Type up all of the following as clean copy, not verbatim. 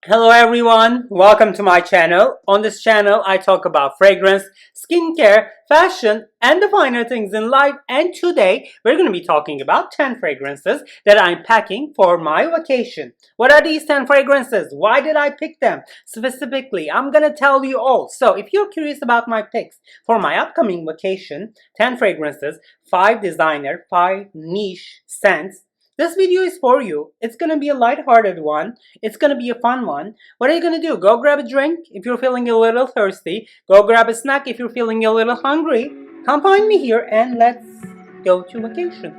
Hello everyone, welcome to my channel. On this channel, I talk about fragrance, skincare, fashion, and the finer things in life. And today, we're going to be talking about 10 fragrances that I'm packing for my vacation. What are these 10 fragrances? Why did I pick them? Specifically, I'm going to tell you all. So, if you're curious about my picks for my upcoming vacation, 10 fragrances, 5 designer, 5 niche scents, this video is for you. It's gonna be a light-hearted one. It's gonna be a fun one. What are you gonna do? Go grab a drink if you're feeling a little thirsty. Go grab a snack if you're feeling a little hungry. Come find me here and let's go to vacation.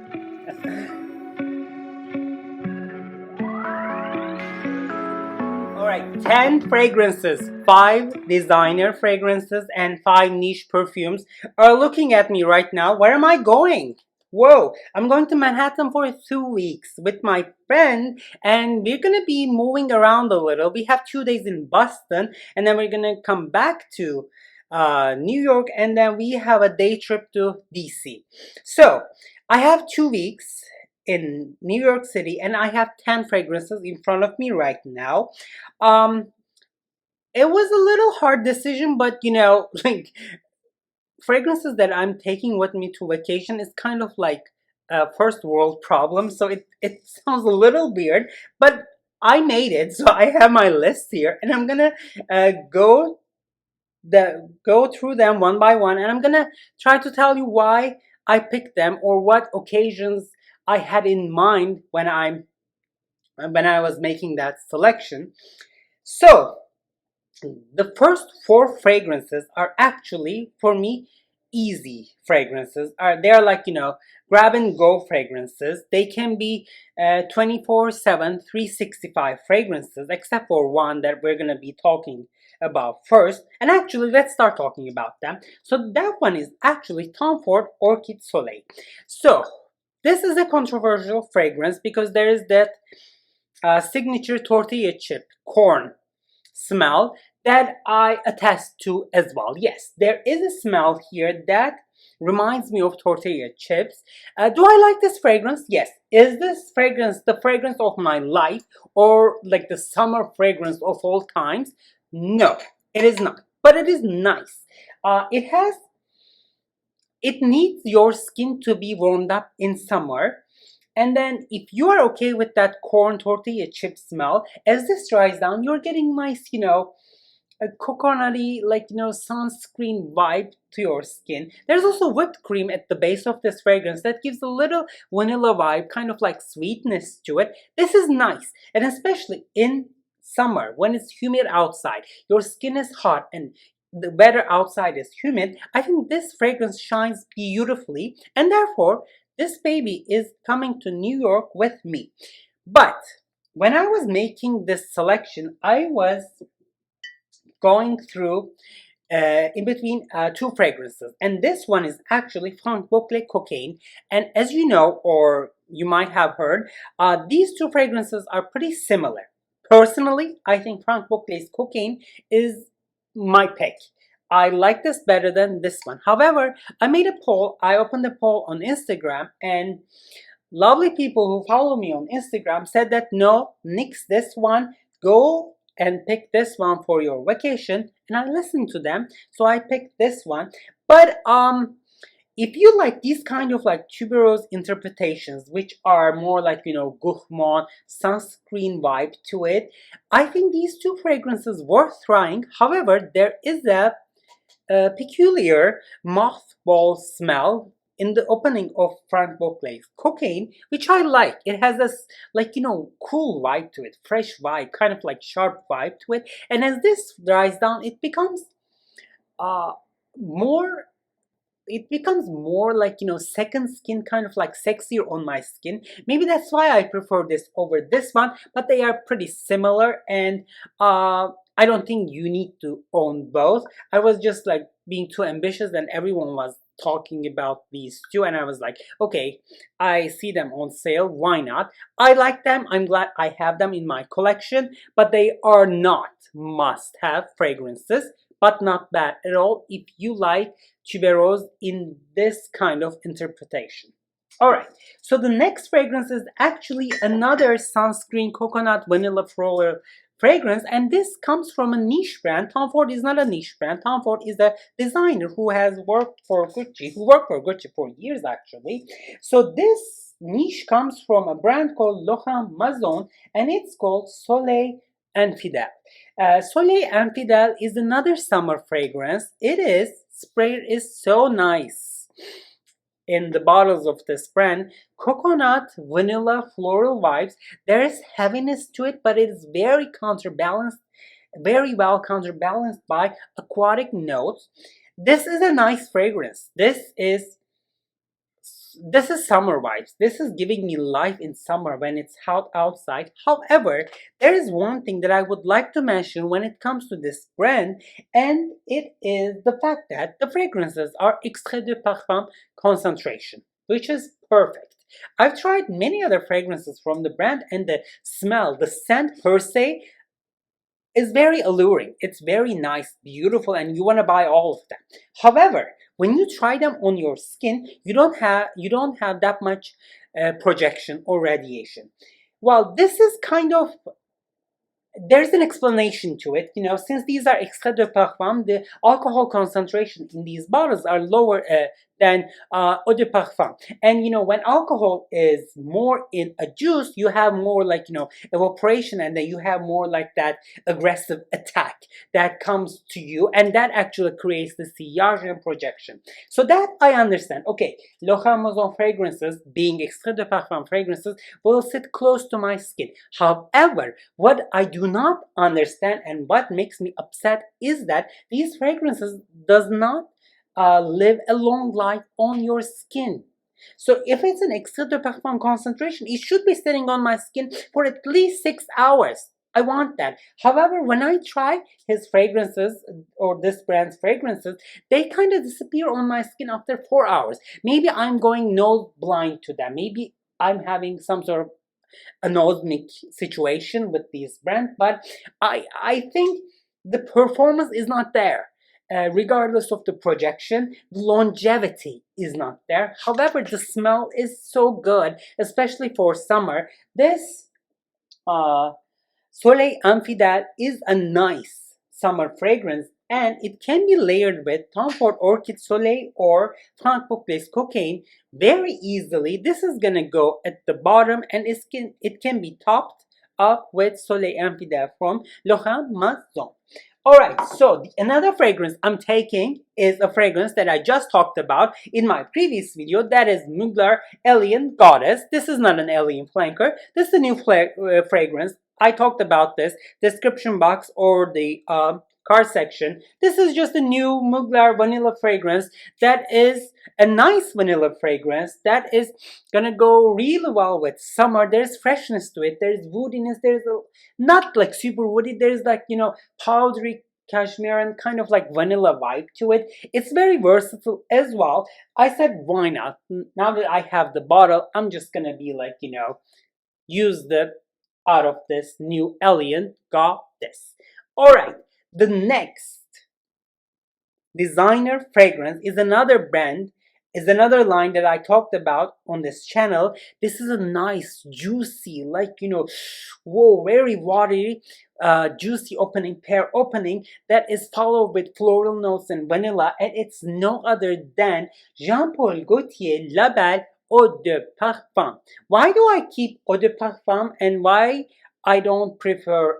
Alright, 10 fragrances, 5 designer fragrances, and 5 niche perfumes are looking at me right now. Where am I going? Whoa, I'm going to Manhattan for 2 weeks with my friend, and we're gonna be moving around a little. We have 2 days in Boston, and then we're gonna come back to New York, and then we have a day trip to DC. So, I have 2 weeks in New York City, and I have 10 fragrances in front of me right now. Um, it was a little hard decision, but like fragrances that I'm taking with me to vacation is kind of like a first world problem. So it sounds a little weird, but I made it. So I have my list here, and I'm gonna go through them one by one, and I'm gonna try to tell you why I picked them or what occasions I had in mind when I was making that selection. So the first 4 fragrances are actually for me easy fragrances. They're like grab and go fragrances. They can be 24/7 365 fragrances, except for one that we're gonna be talking about first. And actually, let's start talking about them. So that one is actually Tom Ford Orchid Soleil. So this is a controversial fragrance because there is that signature tortilla chip corn smell that I attest to as well. Yes, there is a smell here that reminds me of tortilla chips. Do I like this fragrance? Yes. Is this fragrance the fragrance of my life or like the summer fragrance of all times? No, it is not. But it is nice. It needs your skin to be warmed up in summer. And then if you are okay with that corn tortilla chip smell, as this dries down, you're getting nice, a coconutty, like, sunscreen vibe to your skin. There's also whipped cream at the base of this fragrance that gives a little vanilla vibe, kind of like sweetness to it. This is nice. And especially in summer, when it's humid outside, your skin is hot and the weather outside is humid, I think this fragrance shines beautifully, and therefore this baby is coming to New York with me. But when I was making this selection, I was going through in between 2 fragrances, and this one is actually Franck Boclet Cocaine. And as you know, or you might have heard, these 2 fragrances are pretty similar. Personally, I think Franck Boclet's Cocaine is my pick. I like this better than this one. However, I made a poll. I opened a poll on Instagram, and lovely people who follow me on Instagram said that no, nix this one. Go and pick this one for your vacation. And I listened to them, so I picked this one. But if you like these kind of like tuberose interpretations, which are more like gourmand sunscreen vibe to it, I think these 2 fragrances worth trying. However, there is a peculiar mothball smell in the opening of Franck Boclet's Cocaine, which I like. It has this like cool vibe to it, fresh vibe, kind of like sharp vibe to it. And as this dries down, uh more it becomes more like second skin, kind of like sexier on my skin. Maybe that's why I prefer this over this one, but they are pretty similar, and I don't think you need to own both. I was just like being too ambitious, and everyone was talking about these two, and I was like, okay, I see them on sale, why not? I like them. I'm glad I have them in my collection, but they are not must-have fragrances, but not bad at all if you like tuberose in this kind of interpretation. Alright, so the next fragrance is actually another sunscreen coconut vanilla floral fragrance, and this comes from a niche brand. Tom Ford is not a niche brand. Tom Ford is a designer who has worked for Gucci, who worked for Gucci for years actually. So this niche comes from a brand called Laurent Mazzone, and it's called Soleil Infidèle. Soleil Infidèle is another summer fragrance. It is, spray is so nice in the bottles of this brand. Coconut, vanilla, floral vibes. There is heaviness to it, but it is very counterbalanced, very well counterbalanced by aquatic notes. This is a nice fragrance. This is summer vibes. This is giving me life in summer when it's hot outside. However, there is one thing that I would like to mention when it comes to this brand, and it is the fact that the fragrances are Extrait de Parfum concentration, which is perfect. I've tried many other fragrances from the brand, and the smell, the scent per se, is very alluring. It's very nice, beautiful, and you want to buy all of them. However, when you try them on your skin, you don't have that much projection or radiation. Well, this is kind of, there's an explanation to it. Since these are extrait de parfum, the alcohol concentration in these bottles are lower than eau de parfum. And when alcohol is more in a juice, you have more like evaporation, and then you have more like that aggressive attack that comes to you, and that actually creates the sillage and projection. So that I understand. Okay, Laurent Maison fragrances, being extrait de parfum fragrances, will sit close to my skin. However, what I do not understand and what makes me upset is that these fragrances does not live a long life on your skin. So if it's an extrait de parfum concentration, it should be sitting on my skin for at least 6 hours. I want that. However, when I try his fragrances or this brand's fragrances, they kind of disappear on my skin after 4 hours. Maybe I'm going nose blind to them. Maybe I'm having some sort of anosmic situation with these brands, but I think the performance is not there. Regardless of the projection, the longevity is not there. However, the smell is so good, especially for summer. This uh, Soleil Infidèle is a nice summer fragrance, and it can be layered with Tom Ford Orchid Soleil or Franck Boclet's Cocaïne very easily. This is gonna go at the bottom, and it can be topped up with Soleil Infidèle from Laurent Mazzone. Alright, so another fragrance I'm taking is a fragrance that I just talked about in my previous video. That is Mugler Alien Goddess. This is not an alien flanker. This is a new fragrance. I talked about this description box or the card section. This is just a new Mugler vanilla fragrance that is a nice vanilla fragrance that is gonna go really well with summer. There's freshness to it. There's woodiness. There's not like super woody. There's like powdery cashmere and kind of like vanilla vibe to it. It's very versatile as well. I said, why not? Now that I have the bottle, I'm just gonna be like, use the out of this new alien goddess. Alright, the next designer fragrance is another brand, is another line that I talked about on this channel. This is a nice, juicy, whoa, very watery, juicy opening, pear opening that is followed with floral notes and vanilla, and it's no other than Jean Paul Gaultier La Belle Eau de Parfum. Why do I keep Eau de Parfum, and why I don't prefer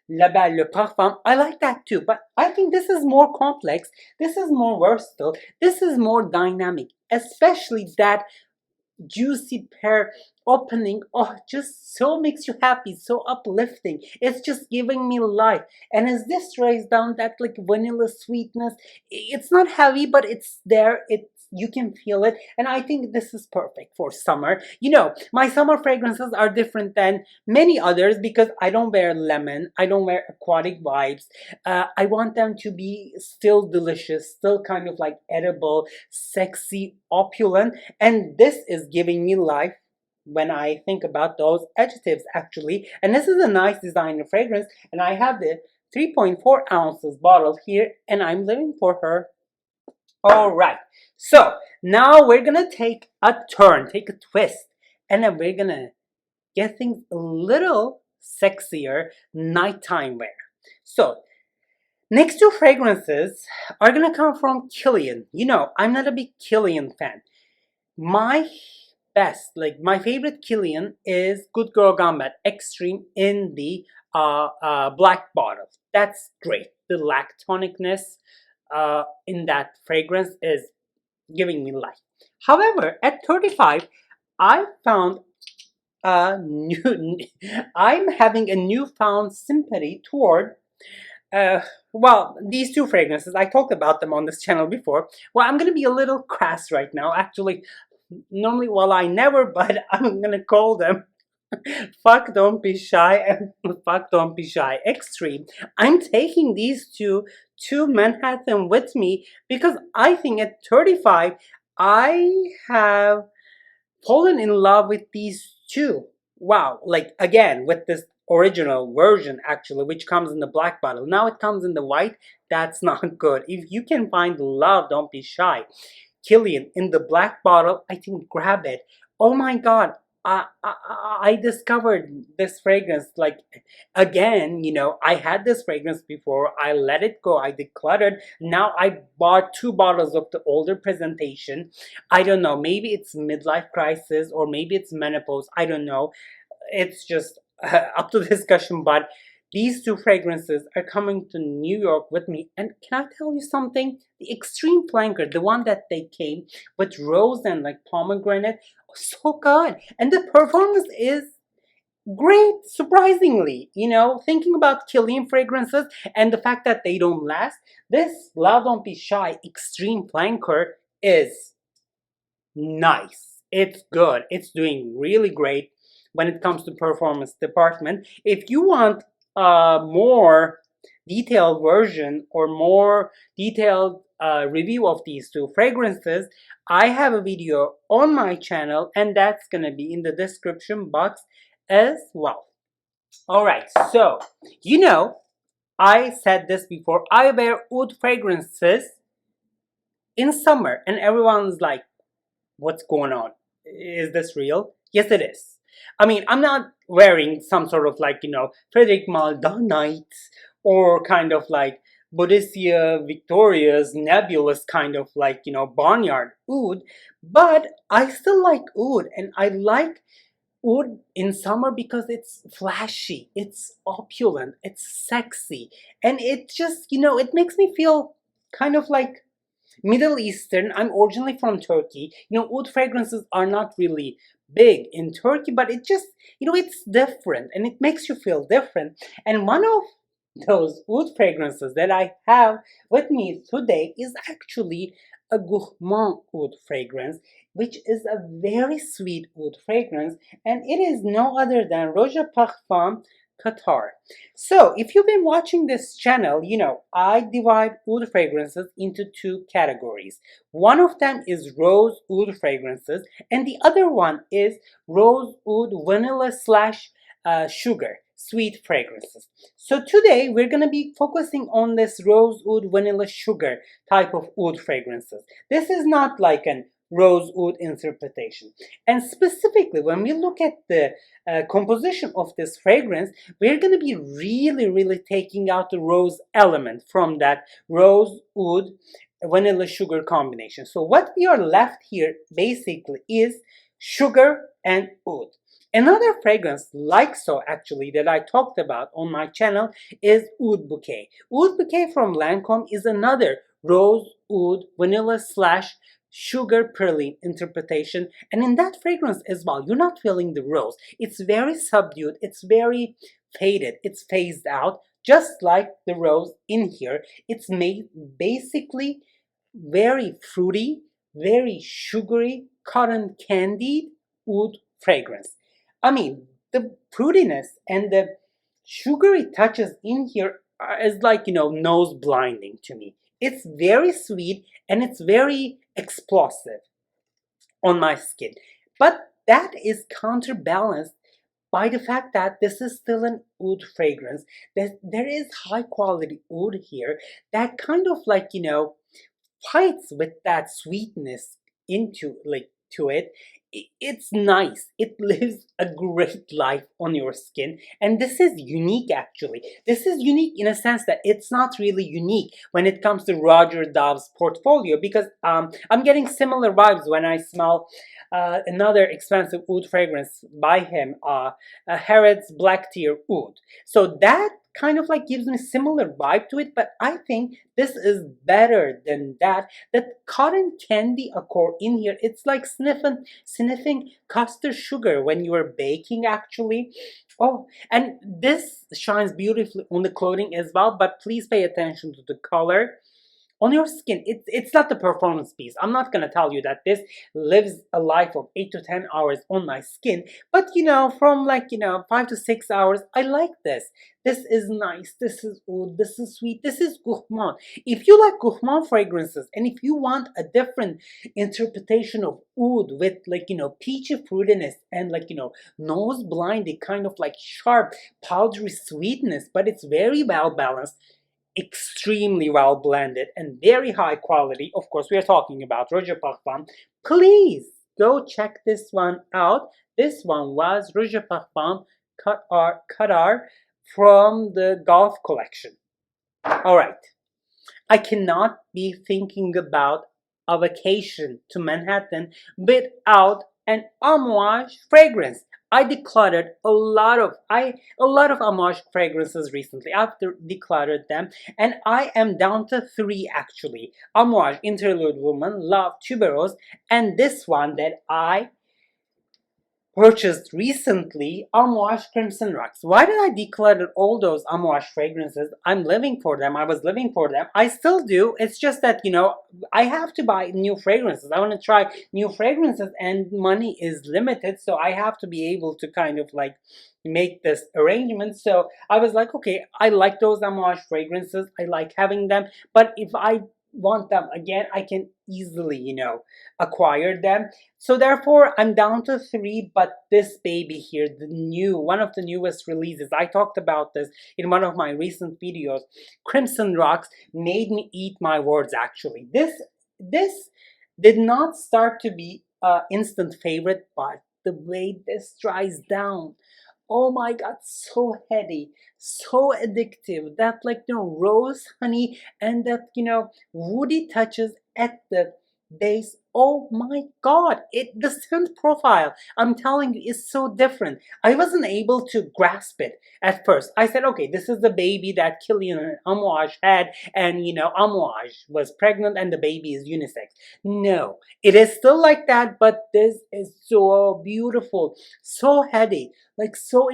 La Belle Le Parfum? I like that too, but I think this is more complex, this is more versatile, this is more dynamic, especially that juicy pear opening. Oh, just so makes you happy, so uplifting. It's just giving me life. And as this rays down that like vanilla sweetness, it's not heavy, but it's there. You can feel it, and I think this is perfect for summer. My summer fragrances are different than many others because I don't wear lemon, I don't wear aquatic vibes. I want them to be still delicious, still kind of like edible, sexy, opulent, and this is giving me life when I think about those adjectives actually. And this is a nice designer fragrance, and I have the 3.4 ounces bottle here, and I'm living for her. All right. So now we're gonna take a turn, take a twist, and then we're gonna get things a little sexier nighttime wear. So next two fragrances are gonna come from Kilian. You know, I'm not a big Kilian fan. My best, like my favorite Kilian is Good Girl Gone Bad Extreme in the black bottle. That's great. The lactonicness in that fragrance is giving me life. However, at 35, I found a new. I'm having a newfound sympathy toward. Uh, well, these two fragrances. I talked about them on this channel before. Well, I'm gonna be a little crass right now. Actually, normally, well, I never, but I'm gonna call them Fuck Don't Be Shy and Fuck Don't Be Shy Extreme. I'm taking these two to Manhattan with me because I think at 35, I have fallen in love with these two. Wow, like again, with this original version actually, which comes in the black bottle. Now it comes in the white. That's not good. If you can find love, don't be shy. Kilian in the black bottle, I think grab it. Oh my god, I discovered this fragrance like again. You know, I had this fragrance before. I let it go. I decluttered. Now I bought two bottles of the older presentation. I don't know. Maybe it's midlife crisis or maybe it's menopause. I don't know. It's just up to discussion. But these two fragrances are coming to New York with me. And can I tell you something? The Extreme Flanker, the one that they came with rose and like pomegranate, was so good. And the performance is great, surprisingly. You know, thinking about Kilian fragrances and the fact that they don't last, this Love Don't Be Shy Extreme Flanker is nice. It's good. It's doing really great when it comes to performance department. If you want a more detailed version or more detailed review of these two fragrances, I have a video on my channel and that's gonna be in the description box as well. All right, so you know, I said this before, I wear oud fragrances in summer and everyone's like, what's going on? Is this real? Yes, it is. I mean, I'm not wearing some sort of like, you know, Frederic Malle Night or kind of like Boudicca Victoria's nebulous kind of like, you know, barnyard oud, but I still like oud and I like oud in summer because it's flashy, it's opulent, it's sexy, and it just, you know, it makes me feel kind of like Middle Eastern. I'm originally from Turkey. You know, oud fragrances are not really big in Turkey, but it just, you know, it's different and it makes you feel different. And one of those oud fragrances that I have with me today is actually a gourmand oud fragrance, which is a very sweet oud fragrance, and it is no other than Roja Parfum Qatar. So, if you've been watching this channel, you know, I divide oud fragrances into two categories. One of them is rose oud fragrances, and the other one is rose oud vanilla slash sugar sweet fragrances. So today we're going to be focusing on this rose oud vanilla sugar type of oud fragrances. This is not like an rose oud interpretation. And specifically when we look at the composition of this fragrance, we're going to be really taking out the rose element from that rose oud vanilla sugar combination. So what we are left here basically is sugar and oud. Another fragrance like so actually that I talked about on my channel is Oud Bouquet. Oud Bouquet from Lancome is another rose oud vanilla slash sugar praline interpretation, and in that fragrance as well you're not feeling the rose. It's very subdued, it's very faded, it's phased out just like the rose in here. It's made basically very fruity, very sugary, cotton candied oud fragrance. I mean, the fruitiness and the sugary touches in here is like, you know, nose blinding to me. It's very sweet and it's very explosive on my skin. But that is counterbalanced by the fact that this is still an oud fragrance. There is high quality oud here that kind of like, you know, fights with that sweetness into to it. It's nice. It lives a great life on your skin, and this is unique actually. This is unique in a sense that it's not really unique when it comes to Roger Dove's portfolio, because I'm getting similar vibes when I smell another expensive oud fragrance by him, Harrods Black Tear Oud. So that kind of like gives me similar vibe to it, but I think this is better than that. That cotton candy accord in here, it's like sniffing custard sugar when you are baking actually. Oh, and this shines beautifully on the clothing as well, but please pay attention to the color on your skin. It's not the performance piece. I'm not gonna tell you that this lives a life of 8 to 10 hours on my skin, but from 5 to 6 hours, I like this. This is nice. This is oud. This is sweet. This is gourmand. If you like gourmand fragrances, and if you want a different interpretation of oud with peachy fruitiness and nose blinding kind of like sharp powdery sweetness, but it's very well balanced, extremely well blended, and very high quality. Of course, we are talking about Roja Parfum. Please go check this one out. This one was Roja Parfum Qatar from the Golf collection. All right. I cannot be thinking about a vacation to Manhattan without an Amouage fragrance. I decluttered a lot of Amouage fragrances recently. I've decluttered them, and I am down to 3 actually. Amouage Interlude Woman, Love, Tubéreuse, and this one that I purchased recently, Amouage Crimson Rocks. Why did I declutter all those Amouage fragrances? I'm living for them. I was living for them. I still do. It's just that, I have to buy new fragrances. I want to try new fragrances, and money is limited, so I have to be able to kind of like make this arrangement. So I was like, okay, I like those Amouage fragrances. I like having them, but if I want them again, I can easily, acquire them. So therefore, I'm down to 3, but this baby here, one of the newest releases, I talked about this in one of my recent videos, Crimson Rocks, made me eat my words actually. This did not start to be an instant favorite, but the way this dries down, oh my god, so heady, so addictive. That rose honey and that woody touches at the base. Oh my god, the scent profile, I'm telling you, is so different. I wasn't able to grasp it at first. I said, okay, this is the baby that Kilian and Amouage had, and Amouage was pregnant and the baby is unisex. No, it is still like that, but this is so beautiful, so heady, so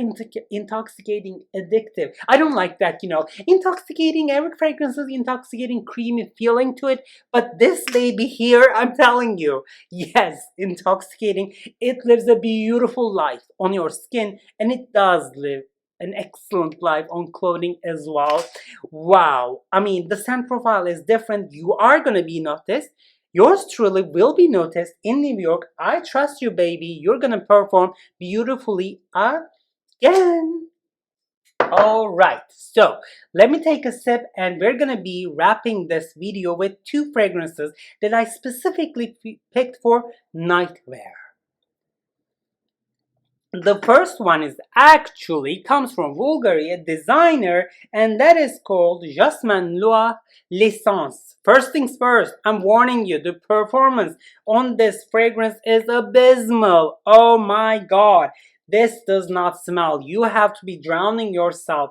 intoxicating, addictive. I don't like that, intoxicating. Every fragrance is intoxicating, creamy feeling to it, but this baby here, I'm telling you, yes, intoxicating. It lives a beautiful life on your skin, and it does live an excellent life on clothing as well. Wow. I mean, the scent profile is different. You are going to be noticed. Yours truly will be noticed in New York. I trust you, baby. You're going to perform beautifully again. All right, so let me take a sip, and we're gonna be wrapping this video with 2 fragrances that I specifically picked for nightwear. The first one comes from Blvgari, a designer, and that is called Jasmin Noir L'Essence. First things first, I'm warning you, the performance on this fragrance is abysmal. Oh my god, this does not smell. You have to be drowning yourself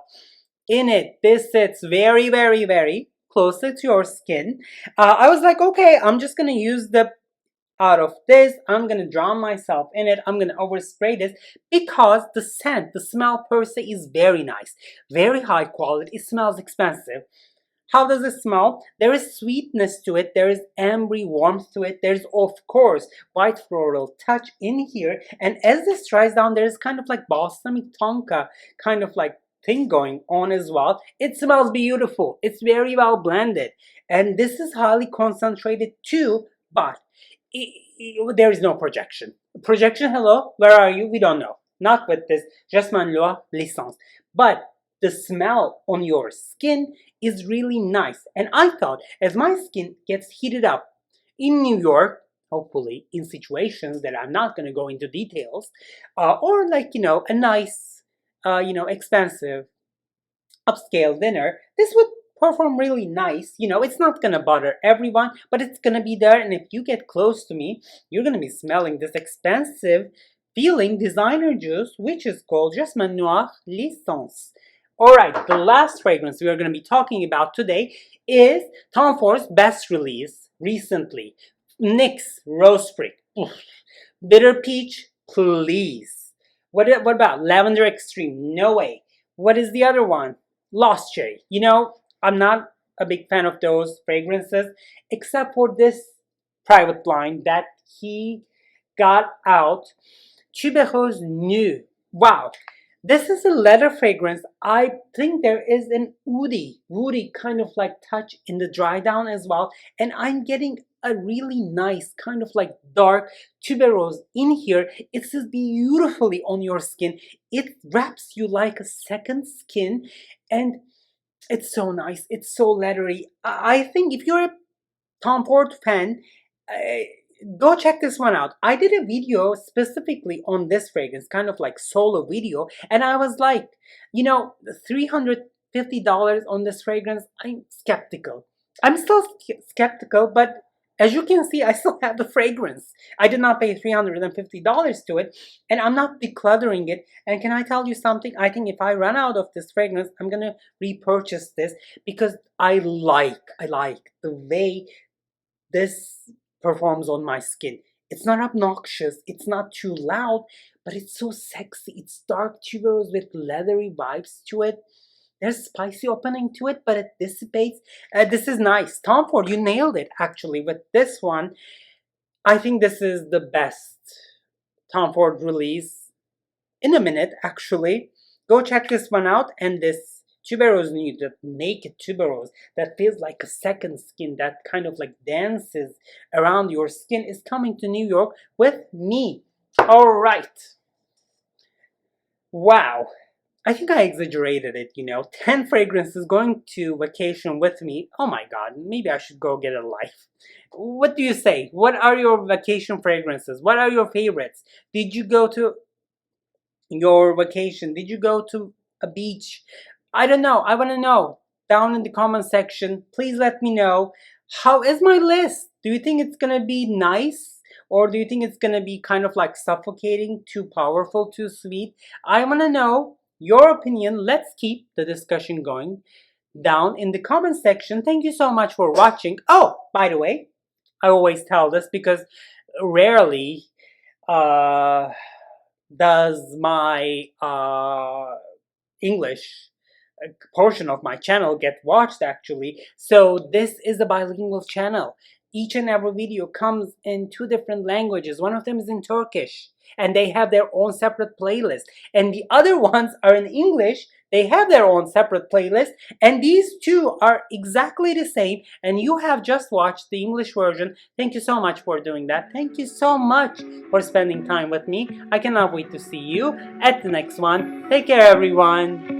in it. This sits very, very, very closer to your skin. I was like, okay, I'm just gonna use the out of this, I'm gonna drown myself in it. I'm gonna overspray this because the scent, the smell per se is very nice, very high quality. It smells expensive. How does it smell? There is sweetness to it, there is ambery warmth to it, there's of course white floral touch in here, and as this dries down, there's kind of like balsamic tonka kind of like thing going on as well. It smells beautiful, it's very well blended, and this is highly concentrated too, but there is no projection. Projection, hello, where are you? We don't know. Not with this Jasmin Noir L'Essence. But the smell on your skin is really nice. And I thought, as my skin gets heated up in New York, hopefully in situations that I'm not going to go into details, or like, a nice, expensive upscale dinner, this would perform really nice. It's not gonna bother everyone, but it's gonna be there. And if you get close to me, you're gonna be smelling this expensive feeling designer juice, which is called Jasmin Noir Licence. Alright, the last fragrance we are gonna be talking about today is Tom Ford's best release recently. NYX Rose Freak. Bitter Peach, please. What about Lavender Extreme? No way. What is the other one? Lost Cherry. I'm not a big fan of those fragrances, except for this private line that he got out. Tubéreuse Nue. Wow. This is a leather fragrance. I think there is an woody kind of like touch in the dry down as well. And I'm getting a really nice kind of like dark tuberose in here. It sits beautifully on your skin. It wraps you like a second skin, and it's so nice. It's so leathery. I think if you're a Tom Ford fan, go check this one out. I did a video specifically on this fragrance, kind of like solo video, and I was like, $350 on this fragrance. I'm skeptical. I'm still skeptical, but as you can see, I still have the fragrance. I did not pay $350 to it, and I'm not decluttering it. And can I tell you something? I think if I run out of this fragrance, I'm gonna repurchase this because I like the way this performs on my skin. It's not obnoxious, it's not too loud, but it's so sexy. It's dark tuberose with leathery vibes to it. There's spicy opening to it, but it dissipates. This is nice. Tom Ford, you nailed it actually with this one. I think this is the best Tom Ford release in a minute actually. Go check this one out. And this Tubéreuse Nue, the naked tuberose that feels like a second skin, that kind of like dances around your skin, is coming to New York with me. All right. Wow. I think I exaggerated it, 10 fragrances going to vacation with me. Oh my god, maybe I should go get a life. What do you say? What are your vacation fragrances? What are your favorites? Did you go to your vacation? Did you go to a beach? I don't know. I want to know. Down in the comment section, please let me know. How is my list? Do you think it's gonna be nice? Or do you think it's gonna be kind of like suffocating, too powerful, too sweet? I want to know your opinion. Let's keep the discussion going down in the comment section. Thank you so much for watching. Oh, by the way, I always tell this because rarely does my English portion of my channel get watched actually. So this is a bilingual channel. Each and every video comes in 2 different languages. One of them is in Turkish, and they have their own separate playlist. And the other ones are in English. They have their own separate playlist. And these 2 are exactly the same. And you have just watched the English version. Thank you so much for doing that. Thank you so much for spending time with me. I cannot wait to see you at the next one. Take care, everyone.